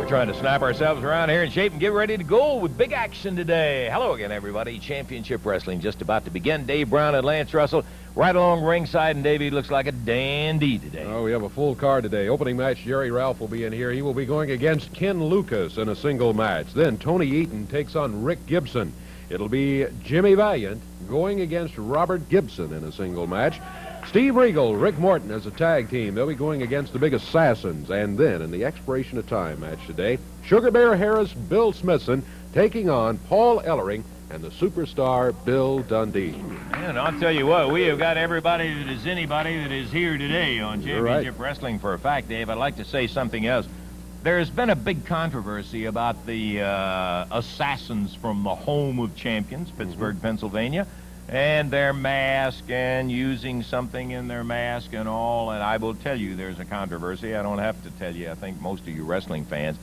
trying to snap ourselves around here in shape and get ready to go with big action today. Hello again, everybody. Championship Wrestling just about to begin. Dave Brown and Lance Russell right along ringside, and Davey looks like a dandy today. Oh, we have a full card today. Opening match, Jerry Ralph will be in here. He will be going against Ken Lucas in a single match. Then Tony Eaton takes on Rick Gibson. It'll be Jimmy Valiant going against Robert Gibson in a single match. Steve Regal, Rick Morton as a tag team. They'll be going against the Big Assassins. And then, in the expiration of time match today, Sugar Bear Harris, Bill Smithson, taking on Paul Ellering and the superstar Bill Dundee. And I'll tell you what, we have got everybody that is anybody that is here today on Championship Wrestling for a fact, Dave. I'd like to say something else. There's been a big controversy about the assassins from the home of champions, Pittsburgh, Pennsylvania, and their mask and using something in their mask and all. And I will tell you there's a controversy. I don't have to tell you. I think most of you wrestling fans.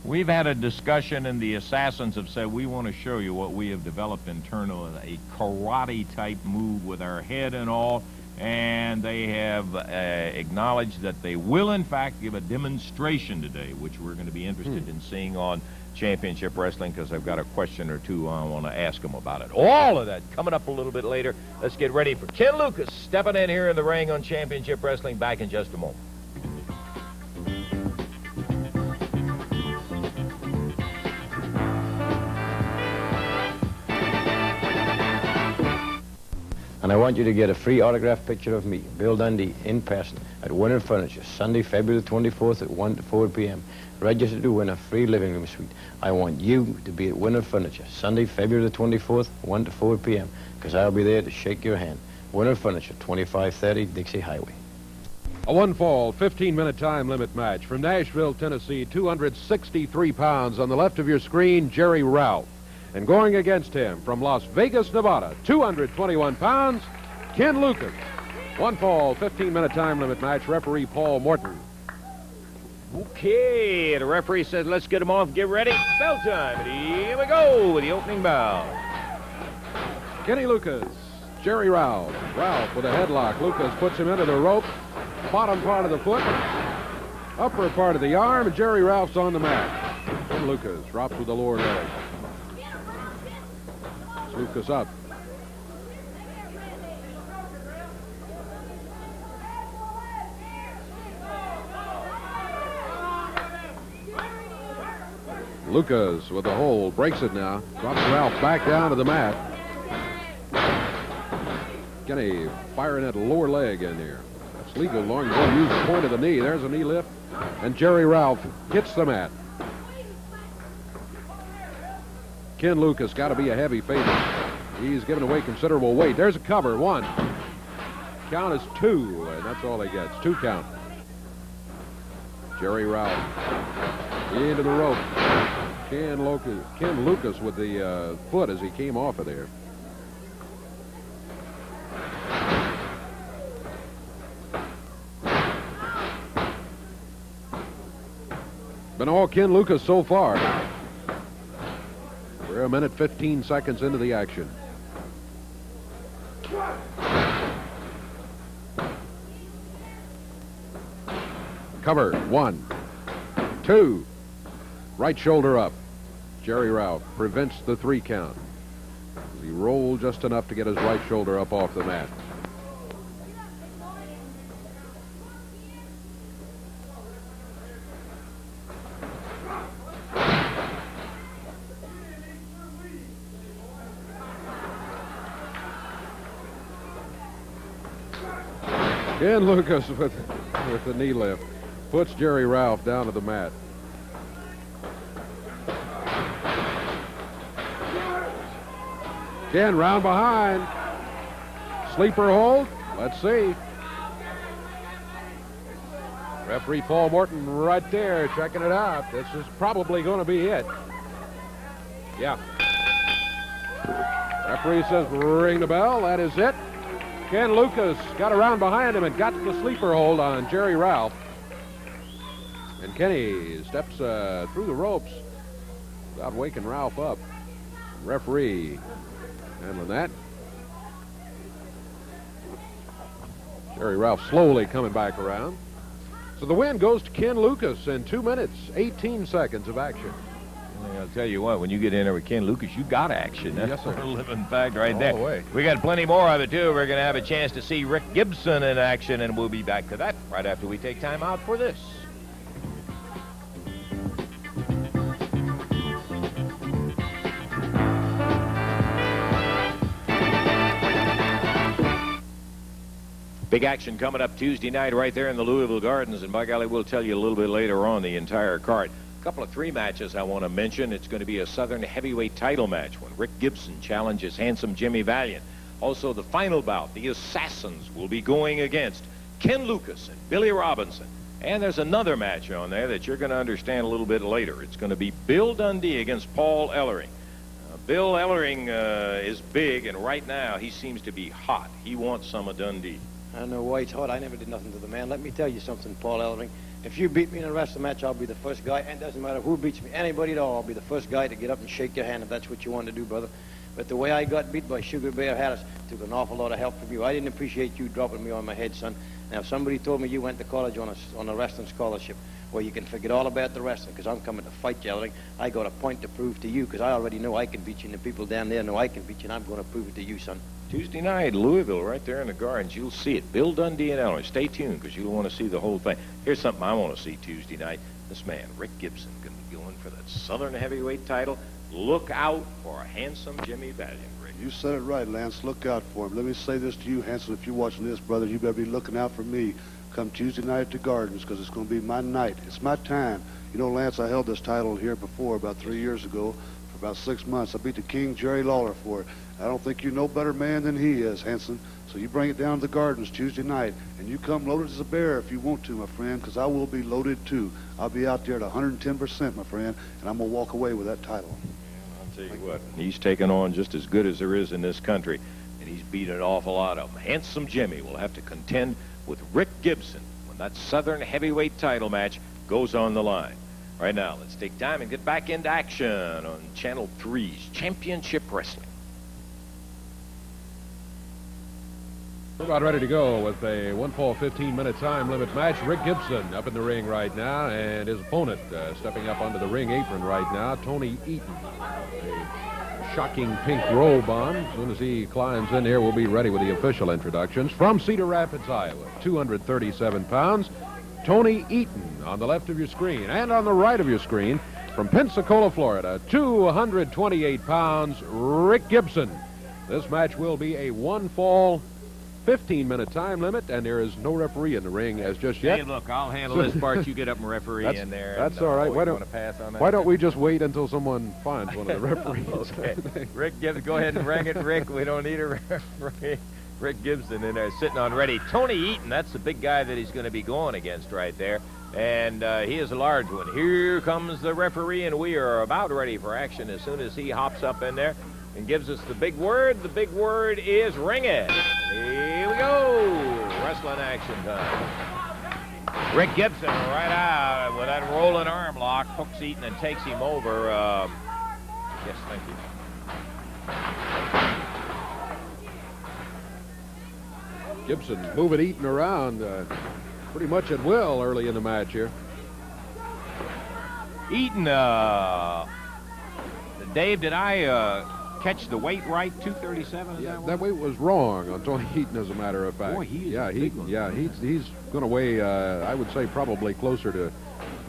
We've had a discussion, and the assassins have said, we want to show you what we have developed internally, a karate-type move with our head and all. And they have acknowledged that they will, in fact, give a demonstration today, which we're going to be interested in seeing on Championship Wrestling, because I've got a question or two I want to ask them about it. All of that coming up a little bit later. Let's get ready for Ken Lucas stepping in here in the ring on Championship Wrestling. Back in just a moment. And I want you to get a free autographed picture of me, Bill Dundee, in person at Winter Furniture, Sunday, February the 24th at 1 to 4 p.m. Register to win a free living room suite. I want you to be at Winter Furniture, Sunday, February the 24th, 1 to 4 p.m., because I'll be there to shake your hand. Winter Furniture, 2530 Dixie Highway. A one-fall, 15-minute time limit match from Nashville, Tennessee, 263 pounds. On the left of your screen, Jerry Ralph. And going against him from Las Vegas, Nevada, 221 pounds, Ken Lucas. One fall, 15-minute time limit match. Referee Paul Morton. Okay, the referee says let's get them off, get ready. Bell time. And here we go with the opening bell. Kenny Lucas, Jerry Ralph. Ralph with a headlock. Lucas puts him into the rope. Bottom part of the foot. Upper part of the arm. And Jerry Ralph's on the mat. Ken Lucas drops with the lower leg. Lucas up. Lucas with the hold, breaks it now, drops Ralph back down to the mat. Kenny firing that lower leg in there. That's legal. Long as they use the point of the knee. There's a knee lift, and Jerry Ralph hits the mat. Ken Lucas got to be a heavy favorite. He's giving away considerable weight. There's a cover. One. Count is two, and that's all he gets. 2 count. Jerry Ralph into the rope. Ken Lucas with the foot as he came off of there. Been all Ken Lucas so far. We're a minute 15 seconds into the action. Cover. 1, 2. Right shoulder up. Jerry Ralph prevents the 3 count. He rolled just enough to get his right shoulder up off the mat. Ken Lucas with the knee lift puts Jerry Ralph down to the mat. Ken round behind. Sleeper hold. Let's see. Referee Paul Morton right there checking it out. This is probably going to be it. Yeah. Referee says ring the bell. That is it. Ken Lucas got around behind him and got the sleeper hold on Jerry Ralph. And Kenny steps through the ropes without waking Ralph up. Referee handling that. Jerry Ralph slowly coming back around. So the win goes to Ken Lucas in 2 minutes, 18 seconds of action. I'll tell you what, when you get in there with Ken Lucas, you got action. That's Yes, sir. a living fact right there. All the way. We got plenty more of it, too. We're going to have a chance to see Rick Gibson in action, and we'll be back to that right after we take time out for this. Big action coming up Tuesday night right there in the Louisville Gardens, and by golly, we'll tell you a little bit later on the entire card. A couple of 3 matches I want to mention. It's going to be a Southern heavyweight title match when Rick Gibson challenges handsome Jimmy Valiant. Also, the final bout, the Assassins will be going against Ken Lucas and Billy Robinson. And there's another match on there that you're going to understand a little bit later. It's going to be Bill Dundee against Paul Ellering. Bill Ellering is big, and right now he seems to be hot. He wants some of Dundee. I don't know why it's hot. I never did nothing to the man. Let me tell you something, Paul Ellering. If you beat me in a wrestling match, I'll be the first guy, and it doesn't matter who beats me, anybody at all, I'll be the first guy to get up and shake your hand if that's what you want to do, brother. But the way I got beat by Sugar Bear Harris took an awful lot of help from you. I didn't appreciate you dropping me on my head, son. Now, if somebody told me you went to college on a wrestling scholarship, well, you can forget all about the wrestling, because I'm coming to fight you, Ellering. I got a point to prove to you, because I already know I can beat you, and the people down there know I can beat you, and I'm going to prove it to you, son. Tuesday night, Louisville, right there in the Gardens. You'll see it. Bill Dundee and Ellering. Stay tuned, because you'll want to see the whole thing. Here's something I want to see Tuesday night. This man, Rick Gibson, going to be going for that Southern heavyweight title. Look out for handsome Jimmy Valiant, Rick. You said it right, Lance. Look out for him. Let me say this to you, Hanson. If you're watching this, brother, you better be looking out for me come Tuesday night at the Gardens, because it's going to be my night. It's my time. You know, Lance, I held this title here before about 3 years ago. For about 6 months. I beat the King, Jerry Lawler, for it. I don't think you're no better man than he is, Hanson. So you bring it down to the Gardens Tuesday night, and you come loaded as a bear if you want to, my friend, because I will be loaded too. I'll be out there at 110%, my friend, and I'm going to walk away with that title. I'll tell you what, he's taken on just as good as there is in this country, and he's beat an awful lot of them. Handsome Jimmy will have to contend with Rick Gibson when that Southern heavyweight title match goes on the line. Right now, let's take time and get back into action on Channel 3's Championship Wrestling. We're about ready to go with a 1-fall 15-minute time limit match. Rick Gibson up in the ring right now, and his opponent stepping up onto the ring apron right now, Tony Eaton. A shocking pink robe on. As soon as he climbs in here, we'll be ready with the official introductions. From Cedar Rapids, Iowa, 237 pounds, Tony Eaton on the left of your screen. And on the right of your screen, from Pensacola, Florida, 228 pounds, Rick Gibson. This match will be a 1-fall 15-minute time limit, and there is no referee in the ring as just yet. Hey, look, I'll handle this part. You get up and referee in there. That's all right. Why don't we just wait until someone finds one of the referees? Okay. Rick Gibson, go ahead and ring it, Rick. We don't need a referee. Rick Gibson in there sitting on ready. Tony Eaton, that's the big guy that he's going to be going against right there. And he is a large one. Here comes the referee, and we are about ready for action as soon as he hops up in there and gives us the big word. The big word is ring it. Here we go. Wrestling action time. Rick Gibson right out with that rolling arm lock, hooks Eaton and takes him over. Yes, thank you. Gibson moving Eaton around pretty much at will early in the match here. Eaton, Dave, did I catch the weight right? 237? Yeah, that weight was wrong on Tony Eaton, as a matter of fact. Boy, he is a big one. Yeah, he's going to weigh, I would say, probably closer to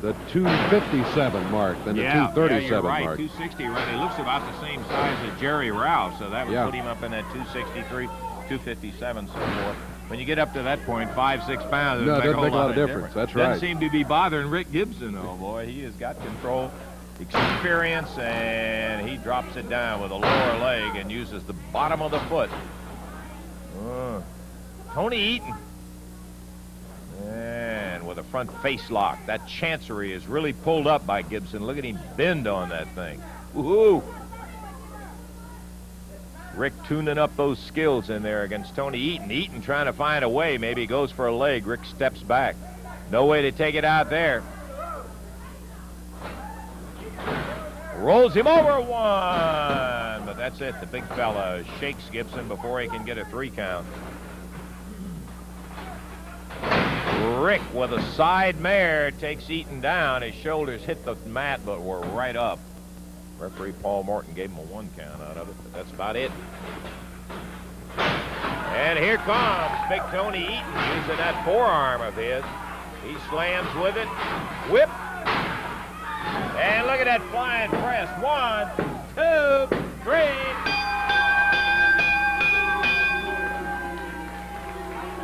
the 257 mark than the 237 you're right, mark. 260, right? It looks about the same size as Jerry Ralph, so that would put him up in that 263, 257, so forth. When you get up to that point, 5-6 pounds, no, it doesn't make a lot of difference. That's right. Doesn't seem to be bothering Rick Gibson, oh boy. He has got control, experience, and he drops it down with a lower leg and uses the bottom of the foot. Tony Eaton. And with a front face lock. That chancery is really pulled up by Gibson. Look at him bend on that thing. Woohoo! Rick tuning up those skills in there against Tony Eaton. Eaton trying to find a way. Maybe he goes for a leg. Rick steps back. No way to take it out there. Rolls him over one. But that's it. The big fella shakes Gibson before he can get a 3 count. Rick with a side mare takes Eaton down. His shoulders hit the mat, but were right up. Referee Paul Morton gave him a 1 count out of it, but that's about it. And here comes Big Tony Eaton using that forearm of his. He slams with it. Whip. And look at that flying press. 1, 2, 3.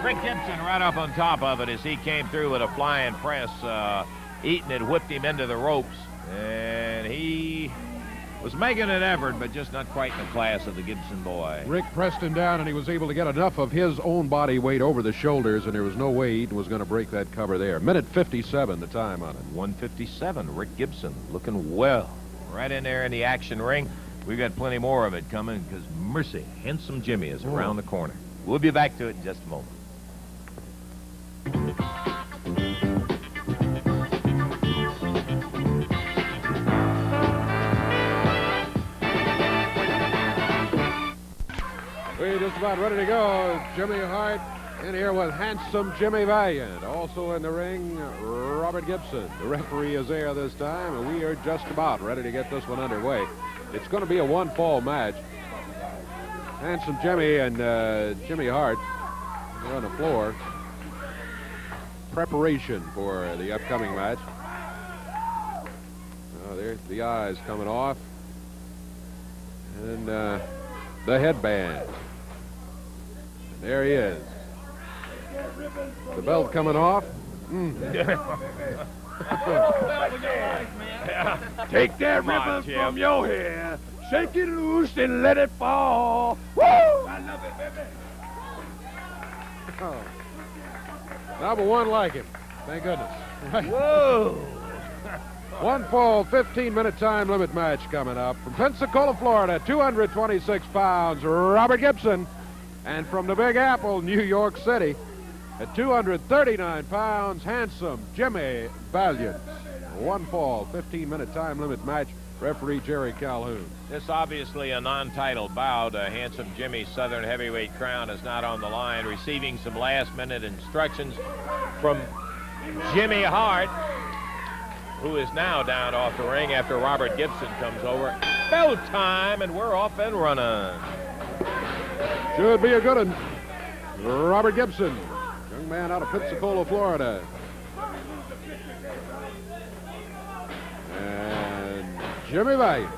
Rick Gibson right up on top of it as he came through with a flying press. Eaton had whipped him into the ropes, and he was making an effort, but just not quite in the class of the Gibson boy. Rick pressed him down, and he was able to get enough of his own body weight over the shoulders, and there was no way Eaton was going to break that cover there. Minute 57, the time on it. 1:57. Rick Gibson looking well. Right in there in the action ring. We've got plenty more of it coming because mercy, Handsome Jimmy is around the corner. We'll be back to it in just a moment. We're just about ready to go. Jimmy Hart in here with Handsome Jimmy Valiant. Also in the ring, Robert Gibson. The referee is there this time, and we are just about ready to get this one underway. It's going to be a one-fall match. Handsome Jimmy and Jimmy Hart are on the floor. Preparation for the upcoming match. Oh, there's the eyes coming off. And the headband. And there he is. The belt coming off. Take that ribbon from your hair, shake it loose and let it fall. Woo! I love it, baby. Oh. Number one like him. Thank goodness. Whoa! One fall, 15-minute time limit match coming up. From Pensacola, Florida, 226 pounds, Robert Gibson. And from the Big Apple, New York City, at 239 pounds, Handsome Jimmy Valiant. One fall, 15-minute time limit match. Referee Jerry Calhoun. This obviously a non-title bout. Handsome Jimmy's Southern Heavyweight crown is not on the line. Receiving some last-minute instructions from Jimmy Hart, who is now down off the ring after Robert Gibson comes over. Bell time, and we're off and running. Should be a good one. Robert Gibson, young man out of Pensacola, Florida. And Jimmy Valiant.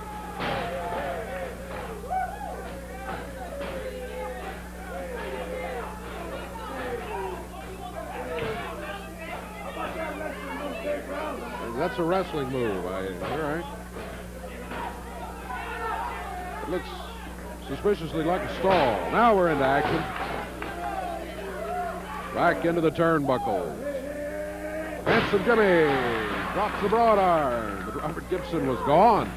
That's a wrestling move. All right. It looks suspiciously like a stall. Now we're into action. Back into the turnbuckle. Handsome Jimmy drops the broad arm, but Robert Gibson was gone.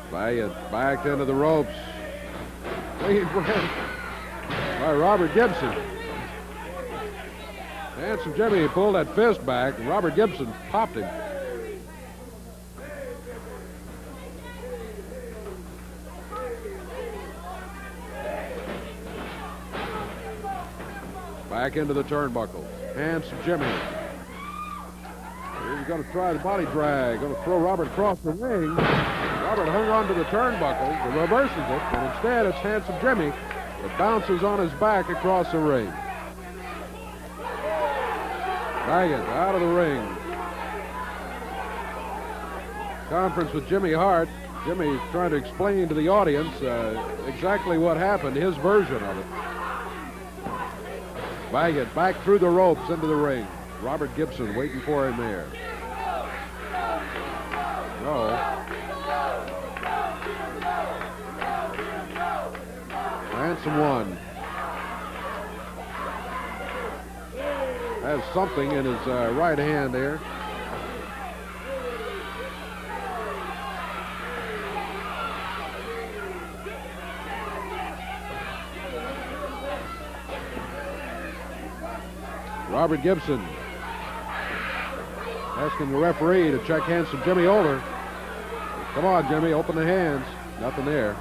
Valiant back into the ropes. Clean break by Robert Gibson. Handsome Jimmy pulled that fist back, and Robert Gibson popped him. Back into the turnbuckle. Handsome Jimmy. He's going to try the body drag. Going to throw Robert across the ring. Robert hung onto the turnbuckle, but reverses it, and instead it's Handsome Jimmy that bounces on his back across the ring. Valiant out of the ring. Conference with Jimmy Hart. Jimmy trying to explain to the audience exactly what happened, his version of it. Valiant back through the ropes into the ring. Robert Gibson waiting for him there. No. Handsome one. Has something in his right hand there. Robert Gibson asking the referee to check handsome Jimmy over. Come on, Jimmy, open the hands. Nothing there.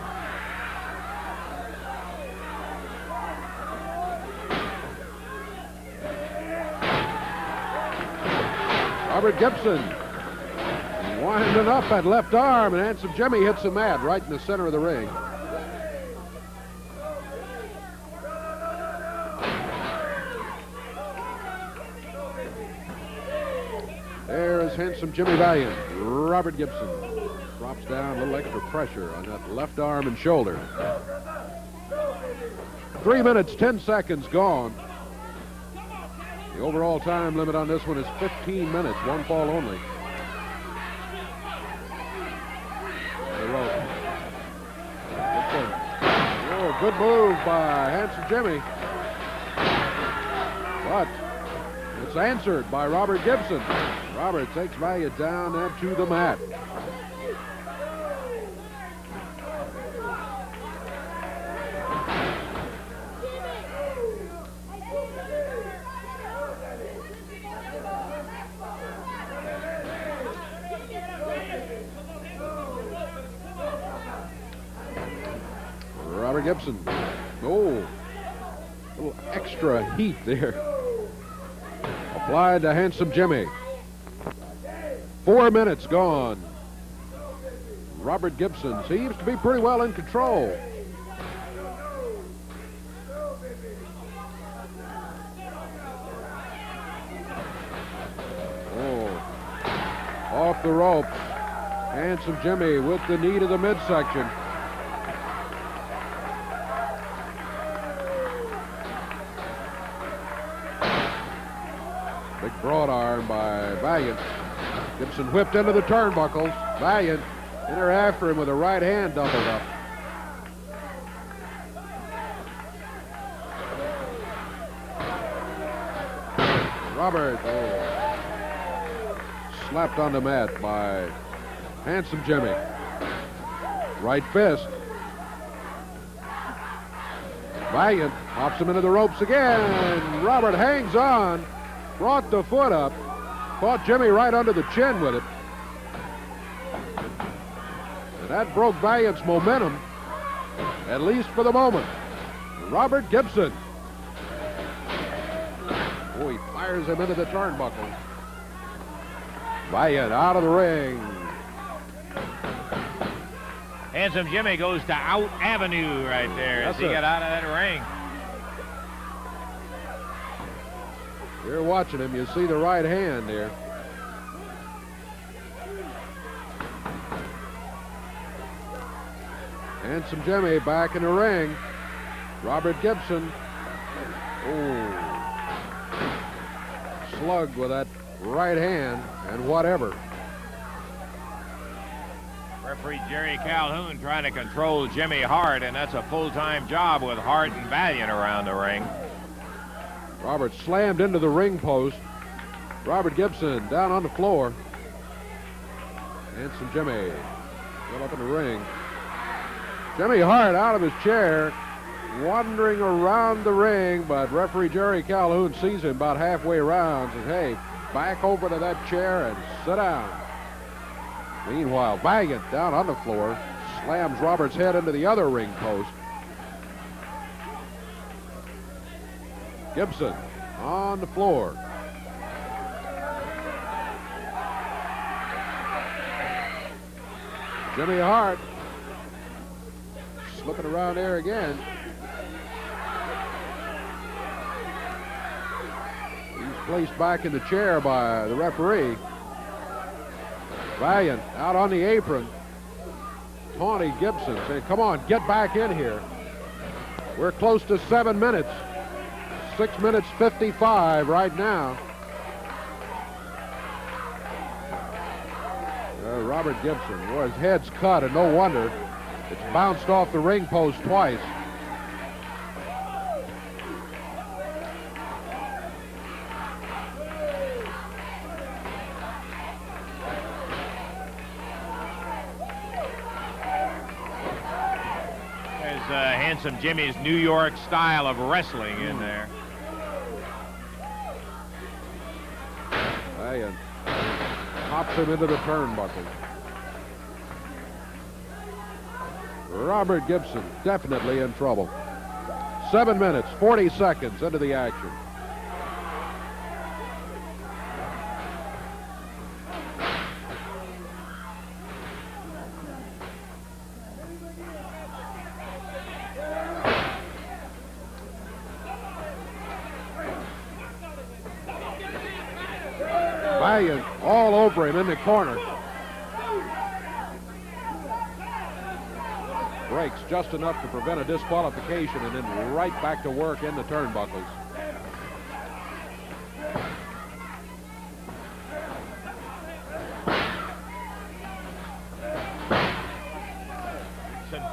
Robert Gibson winding up that left arm, and handsome Jimmy hits the mat right in the center of the ring. There is handsome Jimmy Valiant. Robert Gibson drops down, a little extra pressure on that left arm and shoulder. 3 minutes, 10 seconds gone. The overall time limit on this one is 15 minutes, one fall only. Oh, good move by handsome Jimmy. But it's answered by Robert Gibson. Robert takes Valiant down and to the mat. Robert Gibson. Oh, a little extra heat there. Applied to handsome Jimmy. 4 minutes gone. Robert Gibson seems to be pretty well in control. Oh, off the ropes. Handsome Jimmy with the knee to the midsection. Big broad arm by Valiant. Gibson whipped into the turnbuckles. Valiant in there after him with a right hand doubled up. Robert slapped on the mat by handsome Jimmy. Right fist. Valiant hops him into the ropes again. Robert hangs on. Brought the foot up. Caught Jimmy right under the chin with it. And that broke Valiant's momentum, at least for the moment. Robert Gibson. Oh, he fires him into the turnbuckle. Valiant out of the ring. Handsome Jimmy goes to Out Avenue right there as he got out of that ring. You're watching him. You see the right hand there. Handsome Jimmy back in the ring. Robert Gibson. Oh. Slugged with that right hand and whatever. Referee Jerry Calhoun trying to control Jimmy Hart, and that's a full-time job with Hart and Valiant around the ring. Robert slammed into the ring post. Robert Gibson down on the floor. Handsome Jimmy still up in the ring. Jimmy Hart out of his chair, wandering around the ring, but referee Jerry Calhoun sees him about halfway around and says, hey, back over to that chair and sit down. Meanwhile, Valiant down on the floor slams Robert's head into the other ring post. Gibson on the floor. Jimmy Hart slipping around there again. He's placed back in the chair by the referee. Valiant out on the apron. Taunting Gibson saying, come on, get back in here. We're close to 7 minutes. 6 minutes 55 right now. Robert Gibson, well, his head's cut, and no wonder. It's bounced off the ring post twice. There's Handsome Jimmy's New York style of wrestling in there. Valiant pops him into the turnbuckle. Robert Gibson definitely in trouble. 7 minutes, 40 seconds into the action. Valiant all over him in the corner. Breaks just enough to prevent a disqualification and then right back to work in the turnbuckles.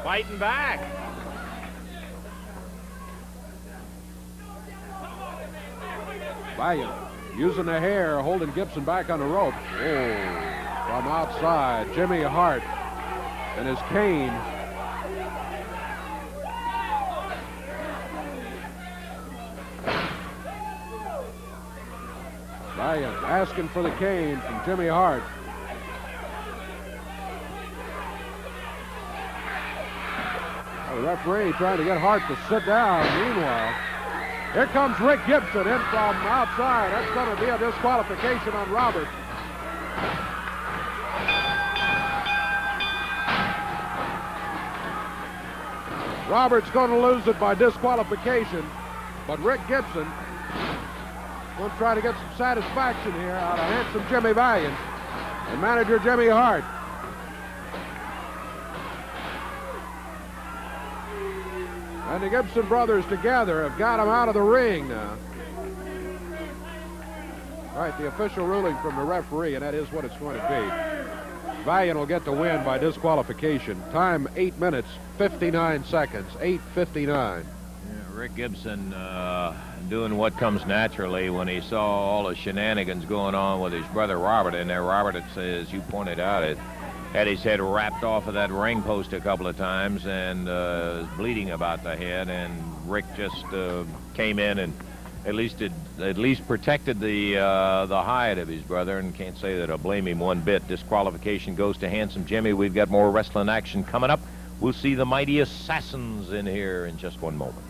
Fighting back. Valiant using the hair, holding Gibson back on the ropes. Oh, from outside, Jimmy Hart and his cane. Valiant asking for the cane from Jimmy Hart. The referee trying to get Hart to sit down. Meanwhile, here comes Rick Gibson in from outside. That's going to be a disqualification on Robert. Robert's going to lose it by disqualification, but Rick Gibson will try to get some satisfaction here out of handsome Jimmy Valiant and manager Jimmy Hart. And the Gibson brothers together have got him out of the ring now. All right, the official ruling from the referee, and that is what it's going to be. Valiant will get the win by disqualification. Time 8 minutes, 59 seconds, 8:59. Yeah, Rick Gibson doing what comes naturally when he saw all the shenanigans going on with his brother Robert in there. Robert, as you pointed out, it had his head wrapped off of that ring post a couple of times and was bleeding about the head, and Rick just came in and at least protected the hide of his brother, and can't say that I blame him one bit. Disqualification goes to handsome Jimmy. We've got more wrestling action coming up. We'll see the Mighty Assassins in here in just one moment.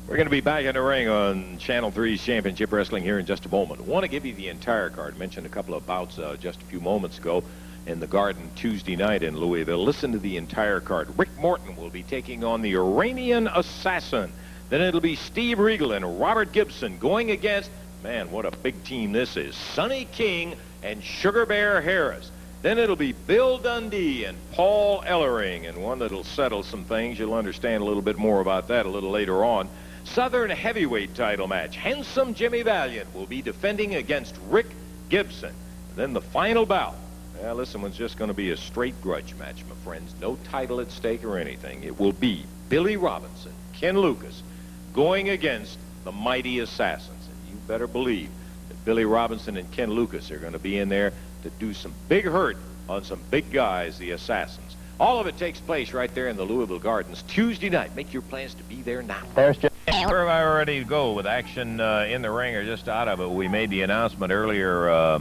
We're going to be back in the ring on Channel 3's Championship Wrestling here in just a moment. I want to give you the entire card. I mentioned a couple of bouts just a few moments ago in the Garden Tuesday night in Louisville. Listen to the entire card. Rick Morton will be taking on the Iranian Assassin. Then it'll be Steve Regal and Robert Gibson going against, man, what a big team this is, Sonny King and Sugar Bear Harris. Then it'll be Bill Dundee and Paul Ellering, and one that'll settle some things. You'll understand a little bit more about that a little later on. Southern heavyweight title match. Handsome Jimmy Valiant will be defending against Rick Gibson. And then the final bout. Well, this one's just going to be a straight grudge match, my friends. No title at stake or anything. It will be Billy Robinson, Ken Lucas, going against the Mighty Assassins. And you better believe that Billy Robinson and Ken Lucas are going to be in there to do some big hurt on some big guys, the Assassins. All of it takes place right there in the Louisville Gardens Tuesday night. Make your plans to be there now. We're ready to go with action in the ring or just out of it. We made the announcement earlier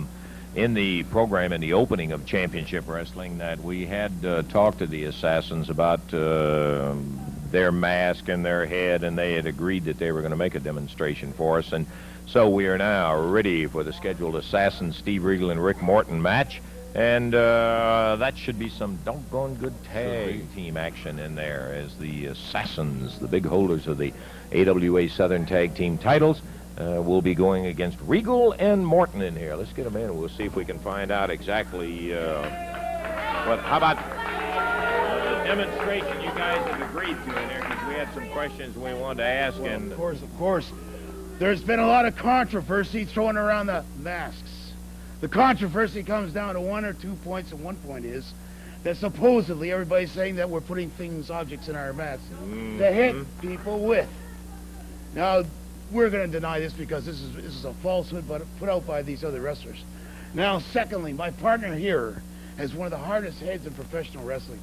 in the program, in the opening of Championship Wrestling, that we had talked to the Assassins about their mask and their head, and they had agreed that they were going to make a demonstration for us. And so we are now ready for the scheduled Assassin Steve Regal and Rick Morton match. And that should be some doggone good tag team action in there, as the Assassins, the big holders of the AWA Southern Tag Team titles, will be going against Regal and Morton in here. Let's get them in and we'll see if we can find out exactly how about the demonstration you guys have agreed to in there, because we had some questions we wanted to ask. Well, and of course, there's been a lot of controversy throwing around the masks. The controversy comes down to 1 or 2 points, and one point is that supposedly everybody's saying that we're putting objects in our masks to hit people with. Now, we're going to deny this because this is a falsehood, but put out by these other wrestlers. Now, secondly, my partner here has one of the hardest heads in professional wrestling.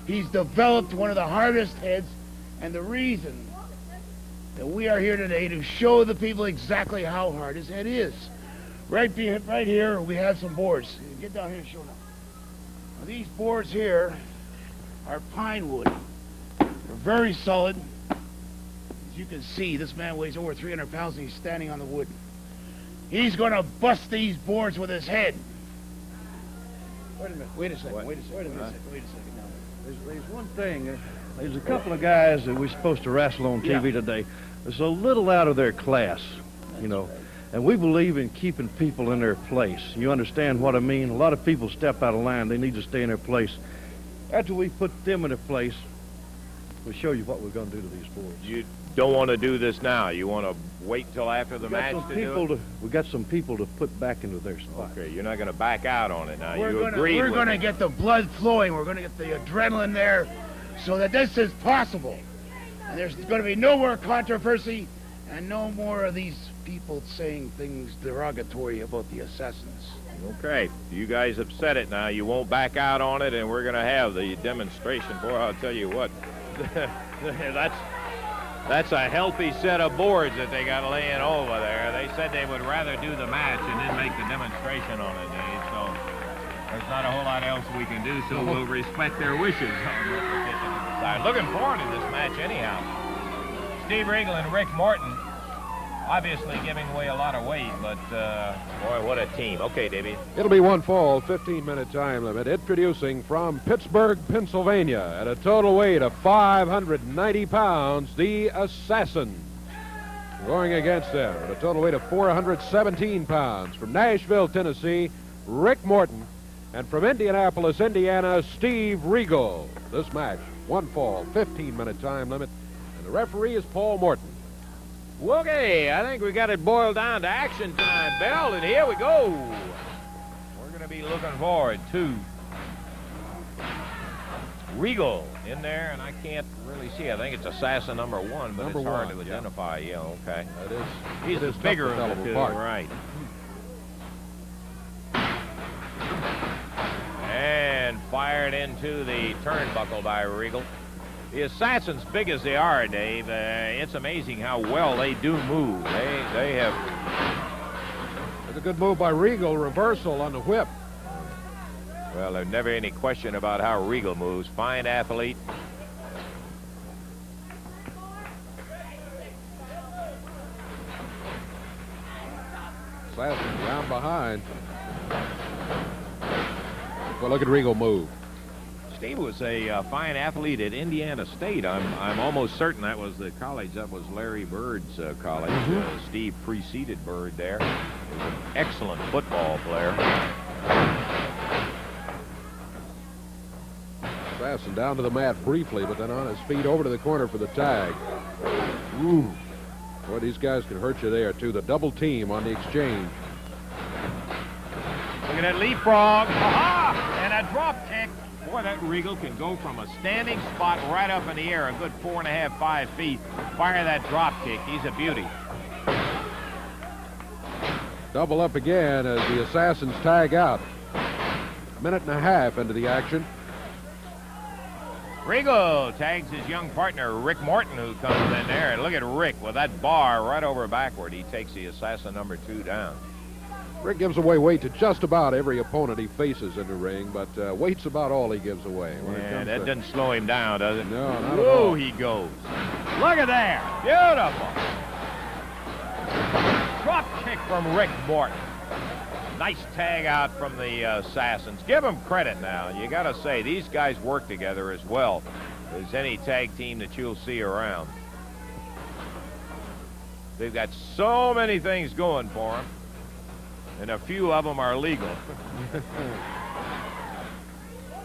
He's developed one of the hardest heads, and the reason that we are here today to show the people exactly how hard his head is. Right here, we have some boards. Get down here and show them. Now, these boards here are pine wood. They're very solid. As you can see, this man weighs over 300 pounds and he's standing on the wood. He's going to bust these boards with his head. Wait a minute. Wait a second. Wait a second. Now, there's one thing. There's a couple of guys that we're supposed to wrestle on TV today. It's a little out of their class, you know. And we believe in keeping people in their place. You understand what I mean? A lot of people step out of line. They need to stay in their place. After we put them in their place, we'll show you what we're going to do to these boards. You don't want to do this now. You want to wait till after the match to do it? We got some people to put back into their spot. Okay, you're not going to back out on it now. We're going to get the blood flowing. We're going to get the adrenaline there so that this is possible. And there's going to be no more controversy and no more of these people saying things derogatory about the assassins. Okay, you guys have said it now. You won't back out on it, and we're going to have the demonstration. Boy, I'll tell you what, that's a healthy set of boards that they got laying over there. They said they would rather do the match and then make the demonstration on it, Dave. So there's not a whole lot else we can do, so we'll respect their wishes on what the kitchen decides. Looking forward to this match anyhow. Steve Regal and Rick Morton obviously giving away a lot of weight, but boy, what a team. Okay, Davey. It'll be one fall, 15-minute time limit. Introducing from Pittsburgh, Pennsylvania, at a total weight of 590 pounds, the Assassin. Going against them at a total weight of 417 pounds, from Nashville, Tennessee, Rick Morton, and from Indianapolis, Indiana, Steve Regal. This match, one fall, 15-minute time limit, and the referee is Paul Morton. Okay, I think we got it boiled down to action time, Bill, and here we go. We're going to be looking forward to Regal in there, and I can't really see. I think it's Assassin number 1, but it's hard to identify. Yeah, okay. That is. He's the bigger of the two, right. And fired into the turnbuckle by Regal. The Assassins, big as they are, Dave, it's amazing how well they do move. They have... It's a good move by Regal, reversal on the whip. Well, there's never any question about how Regal moves. Fine athlete. Assassin down behind. Well, look at Regal move. Steve was a fine athlete at Indiana State. I'm almost certain that was the college. That was Larry Bird's college. Steve preceded Bird there. He was an excellent football player. Assassin down to the mat briefly, but then on his feet over to the corner for the tag. Ooh. Boy, these guys can hurt you there, too. The double team on the exchange. Look at that leapfrog. Aha! And a drop kick. Boy, that Regal can go from a standing spot right up in the air, a good 4.5, 5 feet. Fire that drop kick. He's a beauty. Double up again as the Assassins tag out. A minute and a half into the action. Regal tags his young partner, Rick Morton, who comes in there. And look at Rick with that bar right over backward. He takes the Assassin number 2 down. Rick gives away weight to just about every opponent he faces in the ring, but weight's about all he gives away. And that doesn't slow him down, does it? No, not at all. He goes. Look at there. Beautiful. Drop kick from Rick Morton. Nice tag out from the Assassins. Give them credit now. You got to say, these guys work together as well as any tag team that you'll see around. They've got so many things going for them. And a few of them are legal.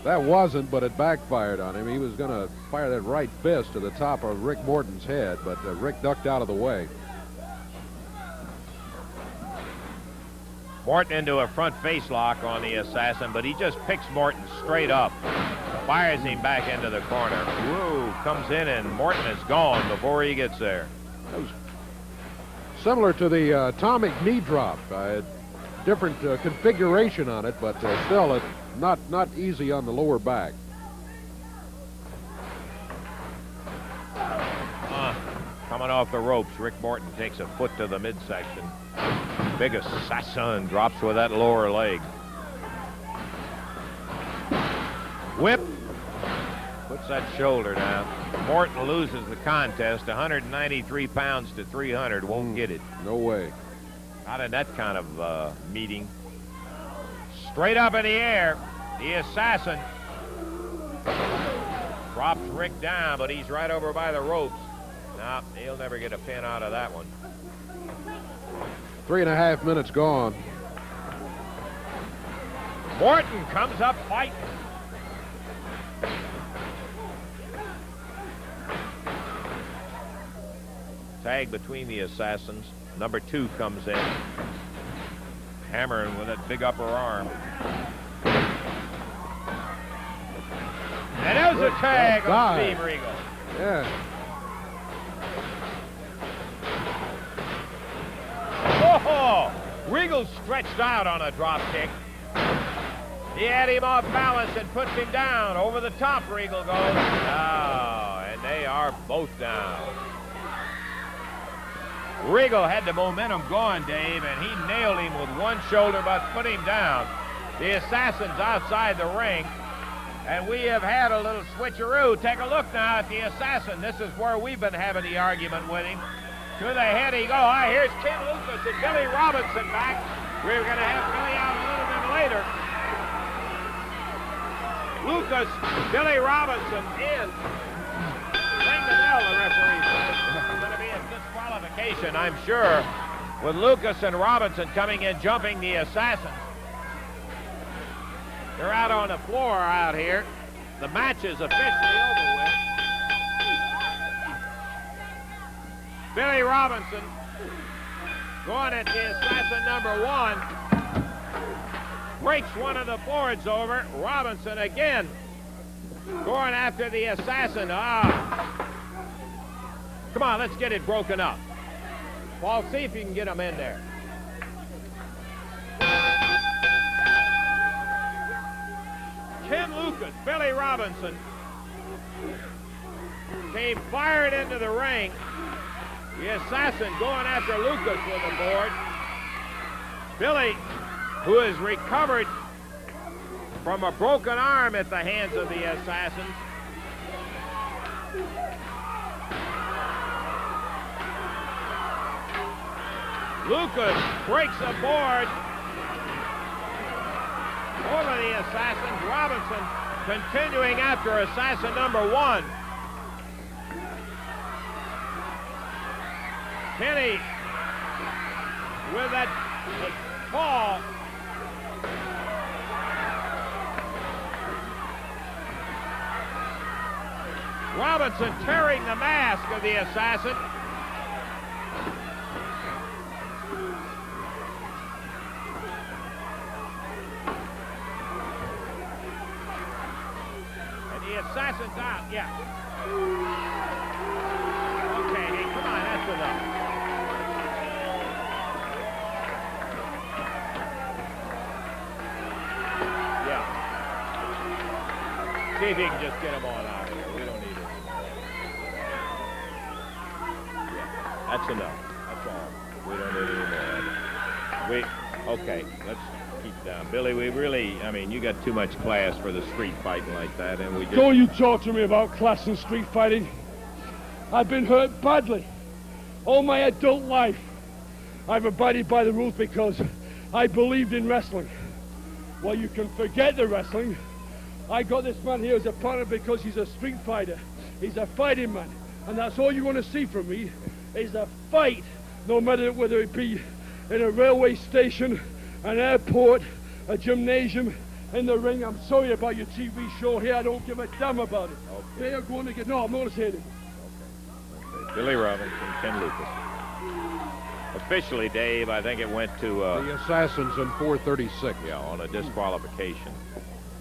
That wasn't, but it backfired on him. He was going to fire that right fist to the top of Rick Morton's head, but Rick ducked out of the way. Morton into a front face lock on the Assassin, but he just picks Morton straight up. Fires him back into the corner. Whoa, comes in, and Morton is gone before he gets there. That was similar to the atomic knee drop. Different configuration on it, but still not easy on the lower back. Coming off the ropes, Rick Morton takes a foot to the midsection. Big Assassin drops with that lower leg. Whip. Puts that shoulder down. Morton loses the contest. 193 pounds to 300. Won't get it. No way. Not in that kind of meeting. Straight up in the air. The Assassin drops Rick down, but he's right over by the ropes. No, he'll never get a pin out of that one. 3.5 minutes gone. Morton comes up fighting. Tag between the Assassins. Number 2 comes in. Hammering with that big upper arm. And there's a tag on Steve Regal. Yeah. Oh, Regal stretched out on a drop kick. He had him off balance and puts him down. Over the top, Regal goes. Oh, and they are both down. Regal had the momentum going, Dave, and he nailed him with one shoulder but put him down. The Assassin's outside the ring, and we have had a little switcheroo. Take a look now at the Assassin. This is where we've been having the argument with him. To the head he goes. Here's Ken Lucas and Billy Robinson back. We're going to have Billy out a little bit later. Lucas, Billy Robinson in. Ring the bell, the referee says. It's going to be a disqualification, I'm sure, with Lucas and Robinson coming in, jumping the Assassins. They're out on the floor out here. The match is officially over with. Billy Robinson going at the Assassin number 1. Breaks one of the boards over. Robinson again going after the Assassin. Come on, let's get it broken up. Paul, see if you can get him in there. Ken Lucas, Billy Robinson came fired into the ring. The Assassin going after Lucas with the board. Billy, who has recovered from a broken arm at the hands of the Assassins. Lucas breaks the board over the Assassins. Robinson continuing after Assassin number 1. Kenny with that fall. Robinson tearing the mask of the Assassin. And the Assassin's out, yeah. Okay, hey, come on, that's enough. See if you can just get them all out of here. We don't need it. Yeah, that's enough. That's all. We don't need any more. Okay, let's keep down. Billy, we really, I mean, you got too much class for the street fighting like that, and we just... Don't you talk to me about class and street fighting. I've been hurt badly. All my adult life, I've abided by the rules because I believed in wrestling. Well, you can forget the wrestling. I got this man here as a partner because he's a street fighter. He's a fighting man. And that's all you want to see from me is a fight, no matter whether it be in a railway station, an airport, a gymnasium, in the ring. I'm sorry about your TV show here. I don't give a damn about it. Okay. They are going to get... No, I'm not going to say anything. Okay. Billy Robinson, Ken Lucas. Officially, Dave, I think it went to... the Assassins in 436. Yeah, on a disqualification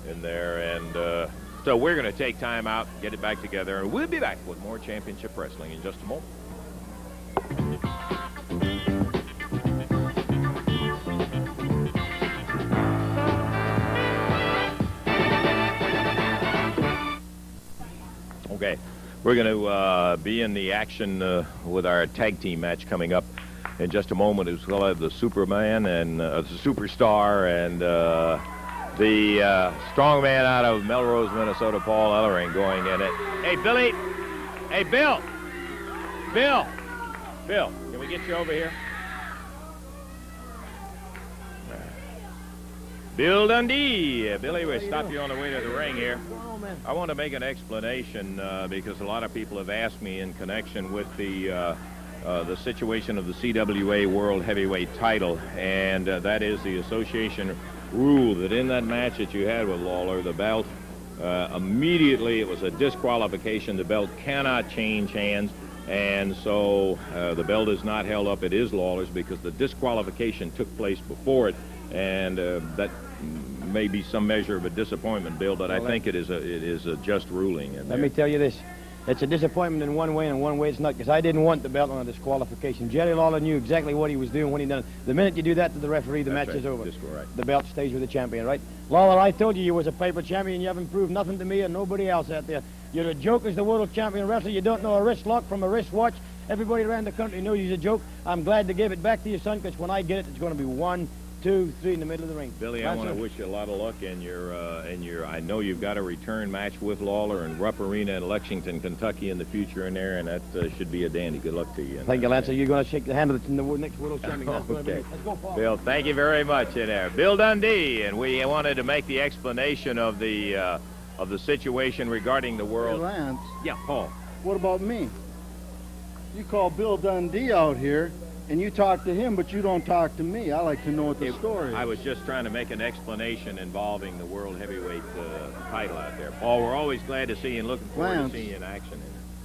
in there, and so we're going to take time out, get it back together, and we'll be back with more championship wrestling in just a moment. Okay. We're going to be in the action with our tag team match coming up in just a moment, as well as the Superman and the Superstar and the strong man out of Melrose, Minnesota, Paul Ellering, going in it. Hey, Billy. Hey, Bill. Bill. Bill, can we get you over here? Bill Dundee. Billy, we'll stop you on the way to the ring here. I want to make an explanation because a lot of people have asked me in connection with the situation of the CWA World Heavyweight title, and that is the association rule that in that match that you had with Lawler, the belt, immediately it was a disqualification. The belt cannot change hands, and so the belt is not held up. It is Lawler's because the disqualification took place before it, and that may be some measure of a disappointment, Bill, but I think it is a just ruling. Let me tell you this. It's a disappointment in one way, and in one way it's not, because I didn't want the belt on a disqualification. Jerry Lawler knew exactly what he was doing when he done it. The minute you do that to the referee, the match is over. The belt stays with the champion, right? Lawler, I told you you was a paper champion. You haven't proved nothing to me and nobody else out there. You're a joke as the world champion wrestler. You don't know a wrist lock from a wristwatch. Everybody around the country knows he's a joke. I'm glad to give it back to you, son, because when I get it, it's going to be 1, 2, 3 in the middle of the ring. Billy, I want to wish you a lot of luck in your I know you've got a return match with Lawler in Rupp Arena in Lexington, Kentucky in the future in there, and that should be a dandy. Good luck to you. Thank you, Lance. You're going to shake the hand of the next world champion. Okay. Let's go, Paul. Bill, thank you very much in there. Bill Dundee, and we wanted to make the explanation of the situation regarding the world. Hey, Lance. Yeah, Paul. What about me? You call Bill Dundee out here, and you talk to him, but you don't talk to me. I like to know what the story is. I was just trying to make an explanation involving the World Heavyweight title out there. Paul, we're always glad to see you and looking forward to seeing you in action.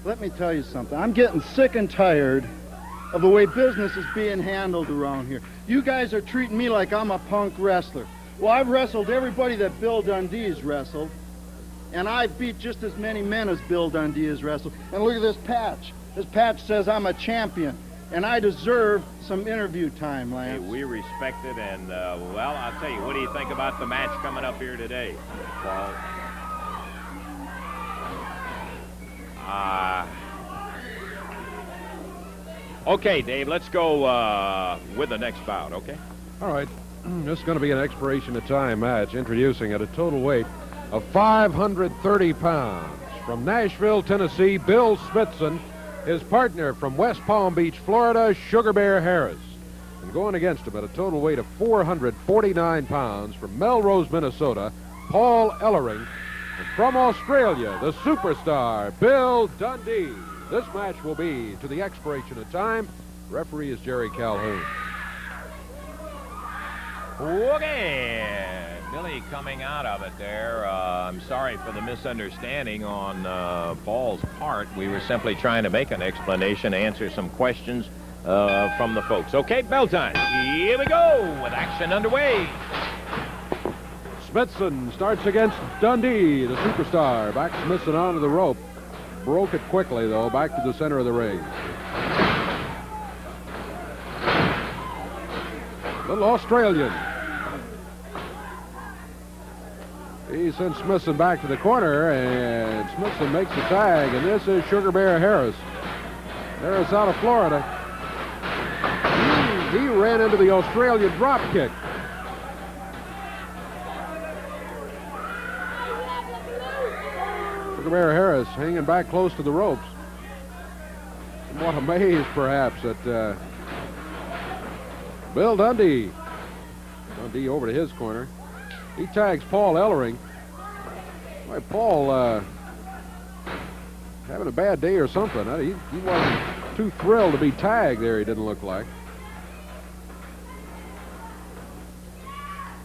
Let me tell you something. I'm getting sick and tired of the way business is being handled around here. You guys are treating me like I'm a punk wrestler. Well, I've wrestled everybody that Bill Dundee's wrestled, and I've beat just as many men as Bill Dundee has wrestled. And look at this patch. This patch says I'm a champion. And I deserve some interview time, Lance. Hey, we respect it, and, well, I'll tell you, what do you think about the match coming up here today, Paul? Okay, Dave, let's go with the next bout, okay? All right. This is going to be an expiration of time match, introducing at a total weight of 530 pounds. From Nashville, Tennessee, Bill Smithson. His partner from West Palm Beach, Florida, Sugar Bear Harris. And going against him at a total weight of 449 pounds from Melrose, Minnesota, Paul Ellering. And from Australia, the superstar, Bill Dundee. This match will be to the expiration of time. Referee is Jerry Calhoun. Okay. Billy coming out of it there. I'm sorry for the misunderstanding on Paul's part. We were simply trying to make an explanation, answer some questions from the folks. Okay, bell time. Here we go with action underway. Smithson starts against Dundee, the superstar. Back Smithson onto the rope. Broke it quickly, though, back to the center of the ring. Little Australian. He sends Smithson back to the corner, and Smithson makes the tag, and this is Sugar Bear Harris. Harris out of Florida. He ran into the Australian drop kick. Sugar Bear Harris hanging back close to the ropes. Somewhat amazed, perhaps, at Bill Dundee. Dundee over to his corner. He tags Paul Ellering. Boy, Paul having a bad day or something. He wasn't too thrilled to be tagged there, he didn't look like.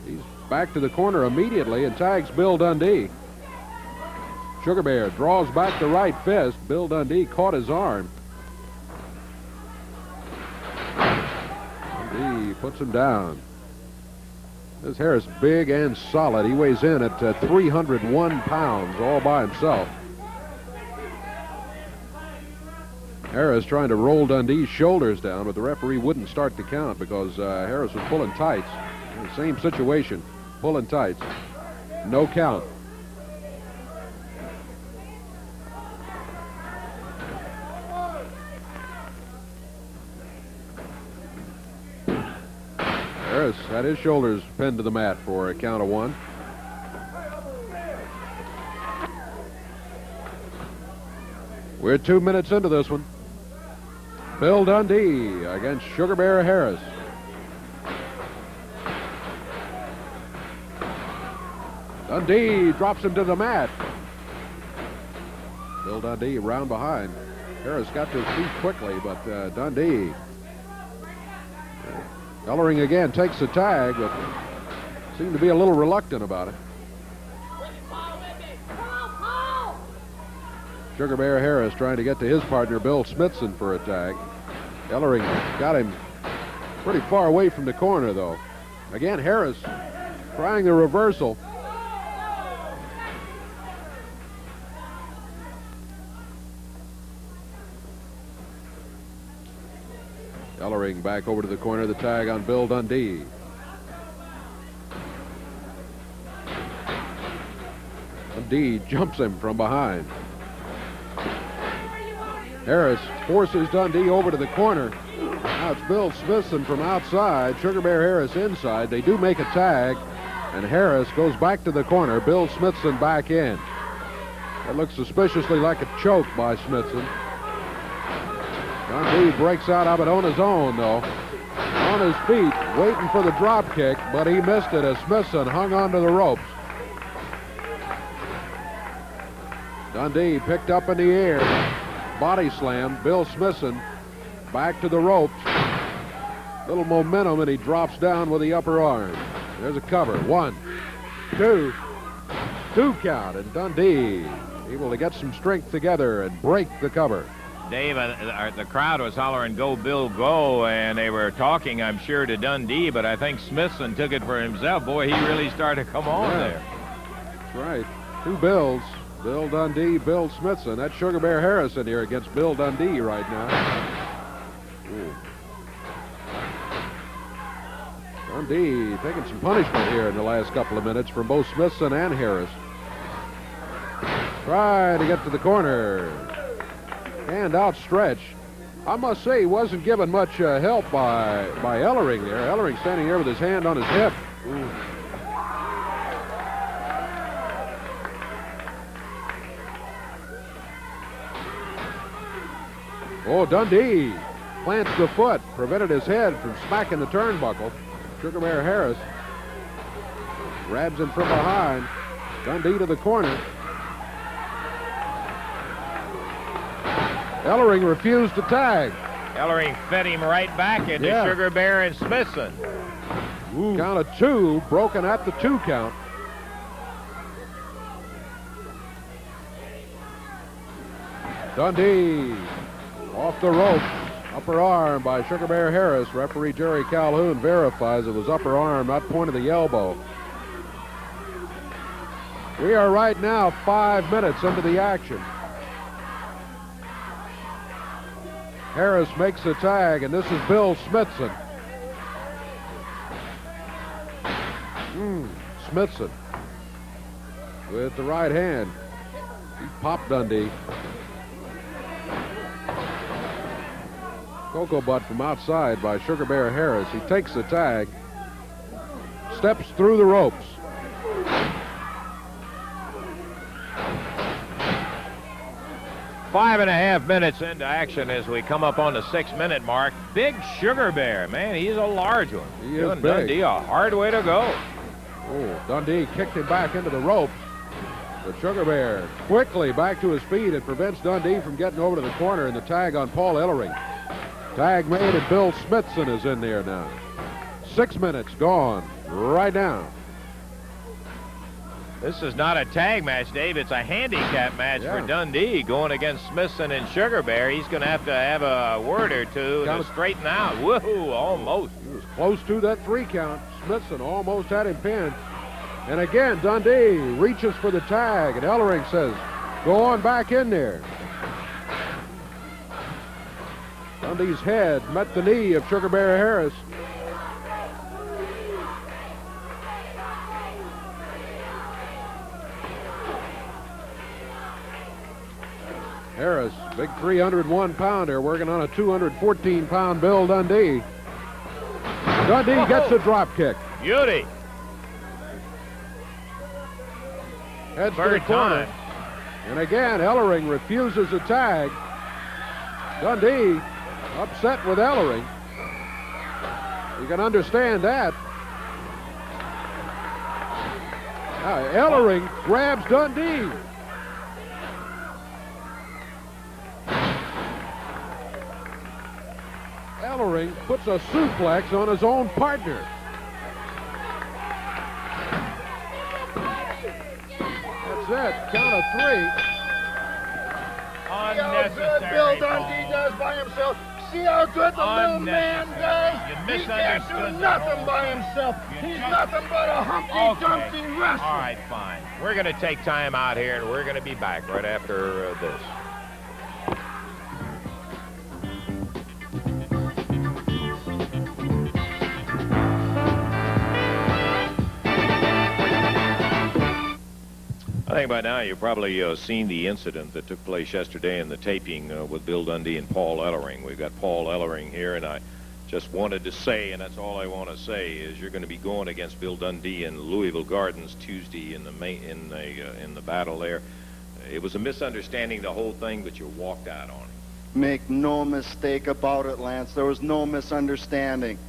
He's back to the corner immediately and tags Bill Dundee. Sugar Bear draws back the right fist. Bill Dundee caught his arm. Dundee puts him down. This Harris big and solid. He weighs in at 301 pounds all by himself. Harris trying to roll Dundee's shoulders down, but the referee wouldn't start the count because Harris was pulling tights. Same situation, pulling tights. No count. Harris had his shoulders pinned to the mat for a count of 1. We're 2 minutes into this one. Bill Dundee against Sugar Bear Harris. Dundee drops him to the mat. Bill Dundee around behind. Harris got to his feet quickly, but Dundee. Ellering again takes the tag, but seemed to be a little reluctant about it. Sugar Bear Harris trying to get to his partner, Bill Smithson, for a tag. Ellering got him pretty far away from the corner, though. Again, Harris trying the reversal. Ellering back over to the corner, the tag on Bill Dundee. Dundee jumps him from behind. Harris forces Dundee over to the corner. Now it's Bill Smithson from outside, Sugar Bear Harris inside. They do make a tag, and Harris goes back to the corner. Bill Smithson back in. That looks suspiciously like a choke by Smithson. Dundee breaks out of it on his own, though. On his feet, waiting for the drop kick, but he missed it as Smithson hung onto the ropes. Dundee picked up in the air, body slam. Bill Smithson back to the ropes. Little momentum, and he drops down with the upper arm. There's a cover. 1, 2, 2 count, and Dundee able to get some strength together and break the cover. Dave, the crowd was hollering, "Go, Bill, go," and they were talking, I'm sure, to Dundee, but I think Smithson took it for himself. Boy, he really started to come on there. That's right. 2 Bills. Bill Dundee, Bill Smithson. That's Sugar Bear Harris in here against Bill Dundee right now. Ooh. Dundee taking some punishment here in the last couple of minutes from both Smithson and Harris. Try to get to the corner. Hand outstretched. I must say he wasn't given much help by Ellering there. Ellering standing there with his hand on his hip. Ooh. Oh, Dundee plants the foot, prevented his head from smacking the turnbuckle. Sugar Bear Harris grabs him from behind. Dundee to the corner. Ellering refused to tag. Ellering fed him right back into Sugar Bear and Smithson. Ooh. Count of 2, broken at the 2 count. Dundee off the rope. Upper arm by Sugar Bear Harris. Referee Jerry Calhoun verifies it was upper arm, not point of the elbow. We are right now 5 minutes into the action. Harris makes the tag, and this is Bill Smithson. Smithson with the right hand. He popped Dundee. Cocoa butt from outside by Sugar Bear Harris. He takes the tag, steps through the ropes. Five and a half minutes into action as we come up on the 6-minute mark. Big Sugar Bear, man, he's a large one. He is big. Dundee a hard way to go. Oh, Dundee kicked him back into the ropes. But Sugar Bear quickly back to his feet and prevents Dundee from getting over to the corner, and the tag on Paul Ellering. Tag made, and Bill Smithson is in there now. 6 minutes gone right now. This is not a tag match, Dave. It's a handicap match for Dundee going against Smithson and Sugar Bear. He's going to have a word or two to straighten out. Woohoo, almost. He was close to that 3 count. Smithson almost had him pinned. And again, Dundee reaches for the tag, and Ellering says, go on back in there. Dundee's head met the knee of Sugar Bear Harris. Harris, big 301-pounder, working on a 214-pound Bill Dundee. Dundee gets a drop kick. Beauty. Heads to the Third corner. time. And again, Ellering refuses a tag. Dundee upset with Ellering. You can understand that. Now, Ellering grabs Dundee. Ellering puts a suplex on his own partner. That's it. Count of 3. See how good Bill Dundee does by himself. See how good the little man does. He can't do nothing by himself. He's nothing but a Humpty Dumpty wrestler. All right, fine. We're going to take time out here, and we're going to be back right after this. I think by now you've probably seen the incident that took place yesterday in the taping with Bill Dundee and Paul Ellering. We've got Paul Ellering here, and I just wanted to say, and that's all I want to say, is you're going to be going against Bill Dundee in Louisville Gardens Tuesday in the battle there. It was a misunderstanding, the whole thing, but you walked out on it. Make no mistake about it, Lance. There was no misunderstanding.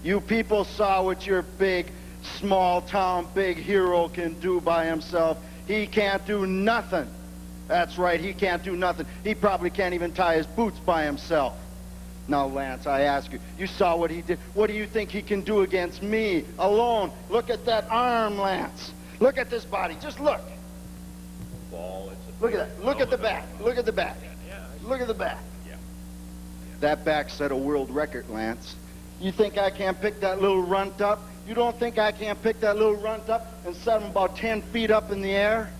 You people saw what your big, small-town big hero can do by himself. He can't do nothing. That's right, he can't do nothing. He probably can't even tie his boots by himself. Now, Lance, I ask you, you saw what he did. What do you think he can do against me alone? Look at that arm, Lance. Look at this body. Just look. Look at that. Look at the back. Look at the back. Look at the back. That back set a world record, Lance. You think I can't pick that little runt up? You don't think I can't pick that little runt up and set him about 10 feet up in the air?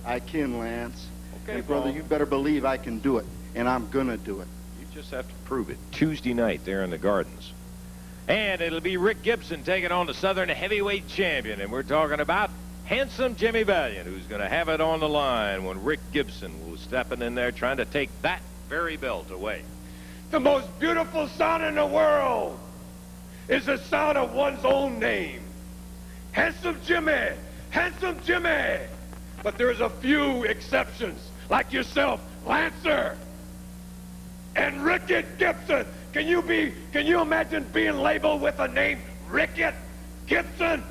I can, Lance. Okay, and brother, you better believe I can do it, and I'm gonna do it. You just have to prove it. Tuesday night there in the Gardens. And it'll be Rick Gibson taking on the Southern Heavyweight Champion, and we're talking about handsome Jimmy Valiant, who's going to have it on the line when Rick Gibson will step in there trying to take that very belt away. The most beautiful sound in the world is the sound of one's own name. Handsome Jimmy, handsome Jimmy. But there's a few exceptions, like yourself, Lancer, and Rickett Gibson. Can you imagine being labeled with the name Rickett Gibson?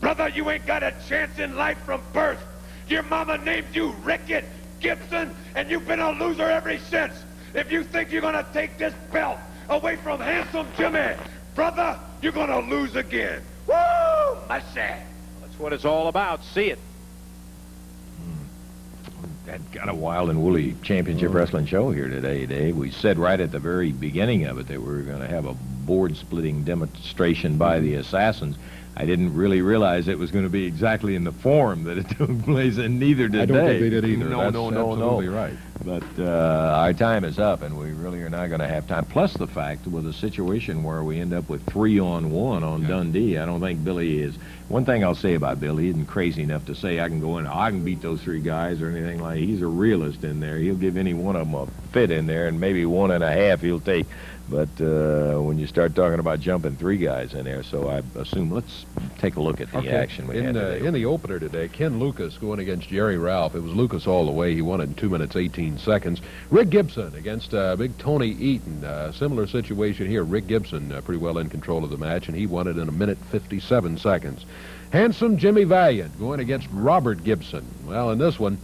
Brother, you ain't got a chance in life from birth. Your mama named you Rickett Gibson, and you've been a loser ever since. If you think you're gonna take this belt away from handsome Jimmy, brother, you're gonna lose again. Woo! I said. That's what it's all about. See it. That got a wild and woolly championship wrestling show here today, Dave. We said right at the very beginning of it that we were going to have a board-splitting demonstration by the Assassins. I didn't really realize it was going to be exactly in the form that it took place, and neither did they. I don't think they did either. No, That's no, absolutely right. But our time is up, and we really are not going to have time. Plus the fact, with a situation where we end up with 3-on-1 on Dundee, I don't think Billy is. One thing I'll say about Billy, he isn't crazy enough to say I can go in, I can beat those 3 guys or anything like that. He's a realist in there. He'll give any one of them a fit in there, and maybe 1.5 he'll take. But when you start talking about jumping 3 guys in there, so I assume let's take a look at the action we had today. In the opener today, Ken Lucas going against Jerry Ralph. It was Lucas all the way. He won it in 2 minutes, 18 seconds. Rick Gibson against big Tony Eaton. Similar situation here. Rick Gibson pretty well in control of the match, and he won it in 1 minute, 57 seconds. Handsome Jimmy Valiant going against Robert Gibson. Well, in this one,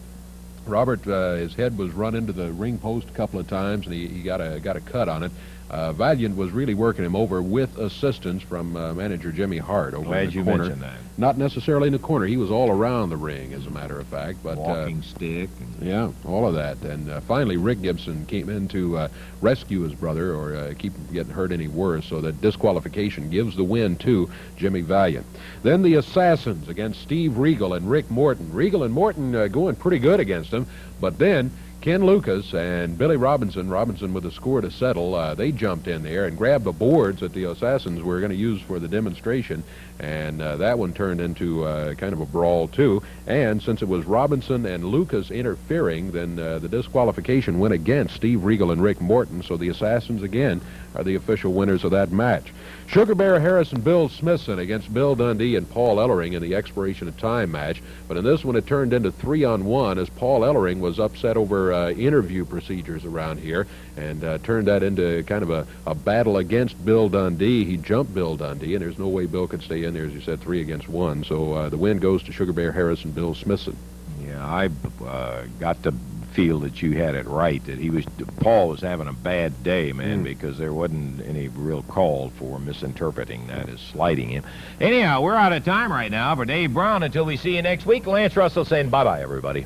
Robert, his head was run into the ring post a couple of times, and he got a cut on it. Valiant was really working him over with assistance from manager Jimmy Hart over in the corner. Glad you mentioned that. Not necessarily in the corner. He was all around the ring, as a matter of fact. But walking stick. Yeah, all of that. And finally, Rick Gibson came in to rescue his brother or keep him from getting hurt any worse, so that disqualification gives the win to Jimmy Valiant. Then the Assassins against Steve Regal and Rick Morton. Regal and Morton going pretty good against him, but then Ken Lucas and Billy Robinson with a score to settle, they jumped in there and grabbed the boards that the Assassins were going to use for the demonstration, And that one turned into kind of a brawl, too. And since it was Robinson and Lucas interfering, then the disqualification went against Steve Regal and Rick Morton, so the Assassins, again, are the official winners of that match. Sugar Bear Harris and Bill Smithson against Bill Dundee and Paul Ellering in the expiration of time match. But in this one, it turned into 3-on-1 as Paul Ellering was upset over interview procedures around here and turned that into kind of a battle against Bill Dundee. He jumped Bill Dundee, and there's no way Bill could stay in there, as you said, 3 against 1. So the win goes to Sugar Bear Harris and Bill Smithson. Yeah, I got to feel that you had it right, that Paul was having a bad day, man, because there wasn't any real call for misinterpreting that as slighting him. Anyhow, we're out of time right now. For Dave Brown, until we see you next week, Lance Russell saying bye-bye, everybody.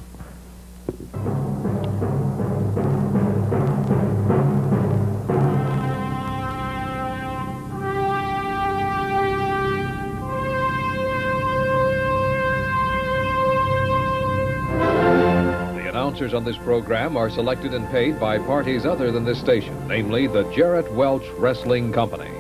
Announcers on this program are selected and paid by parties other than this station, namely the Jarrett Welch Wrestling Company.